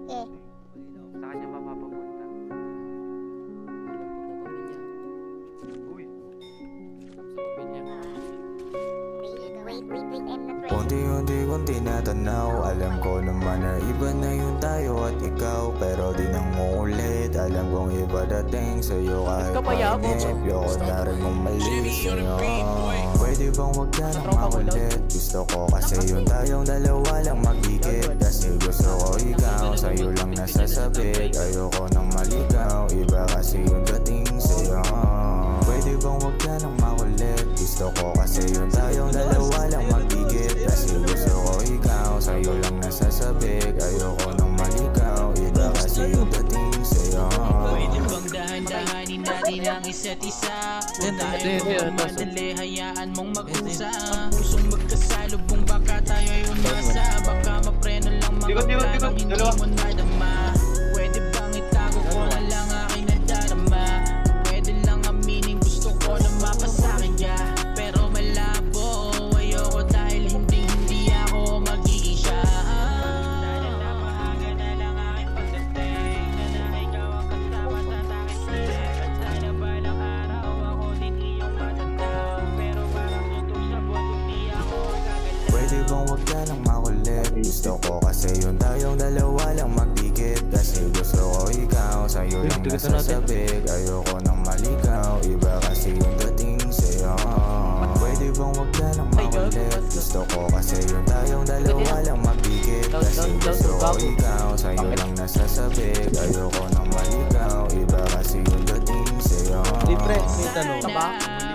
Eh. Sa kanya mapapapunta. Uy. Sa pamilya. Unti-unti kong tinatanaw, alam ko naman na iba na yung tayo at ikaw, pero di nang muulit. Alam kong iba dating sa'yo kahit mainip. Yoko na rin mong mali sa'yo. Pwede bang wag ka nang makulit? Gusto ko kasi yung tayong dalawa lang magigit. Kasi gusto ko ikaw, sa'yo lang nasasabik. Ayoko nang maligaw, iba kasi yung dating sa'yo. Pwede bang wag ka nang makulit? Gusto ko kasi yung tayong dalawa lang magigit. Kasi gusto ko ikaw, sa'yo lang nasasabik. Ayoko nang maligaw, iba kasi yung dating sa'yo. Pwede bang dahan-dahanin natin ang isa't isa? Huwag tayong madali, hayaan mong mag-usa. Ang pusong magkasalubong, baka tayo ay umasa. Baka mapreno lang mga planong hindi mo nadama. Pwede bang itago ko na lang aking nadarama? Pwede lang aminin, gusto ko na mapasakin ka. Pero malabo, ayoko dahil hindi ako mag-iisa. Sana napahaga na lang aking pagdating, na ikaw ang kasama sa takit siya. At sana balang araw ako din iyong matatag. Pero parang tutok sa buwan, hindi ako gagalaw. Pwede bang wag ka nang makulit? Gusto ko kasi yung tayong dalawa lang magdikit. Kasi gusto ko ikaw, sa'yo lang nasasabik. Ayoko nang maligaw, iba kasi yung dating sa'yo. Pwede bang wag ka nang makulit? Gusto ko kasi yung tayong dalawa lang magdikit. Kasi gusto ko ikaw, sa'yo lang nasasabik. Ayoko nang maligaw, iba kasi yung dating sa'yo.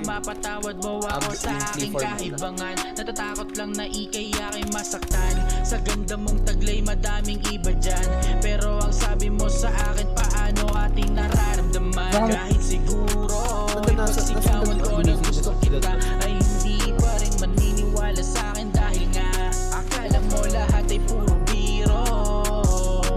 Mapatawad mo ako sa aking kahibangan. Natatakot lang na ikay aking masaktan. Sa ganda mong taglay madaming iba dyan. Pero ang sabi mo sa akin, paano ating nararamdaman? Kahit siguro ipagsigawan ko na gusto kita, ay hindi pa rin maniniwala sa akin. Dahil nga akala mo lahat ay puro biro.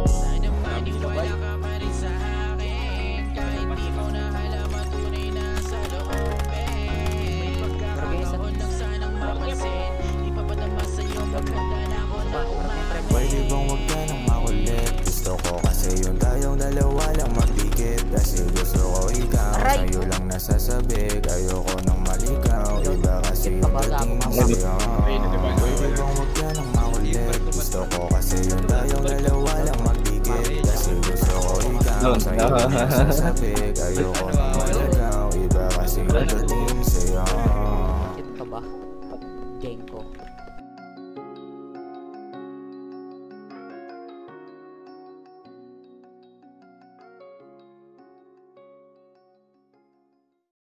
Sana maniwala ka pa rin sa akin, kahit di mo na alam ang tunay na sa loobin. May pagkakataon lang sanang mapansin, di pa padama sa'yo, maganda na ako na umamin. Pwede bang wag ka nang makulit? Gusto ko kasi yung tayong dalawa lang magdikit. Kasi gusto ko ikaw, sa'yo lang nasasabik. Ayoko nang maligaw, iba kasi yung dating sa'yo. Pwede bang wag ka nang makulit? Gusto ko kasi yung tayong dalawa lang magdikit. Kasi gusto ko ikaw, sa'yo lang nasasabik. Ayoko nang maligaw, iba kasi yung dating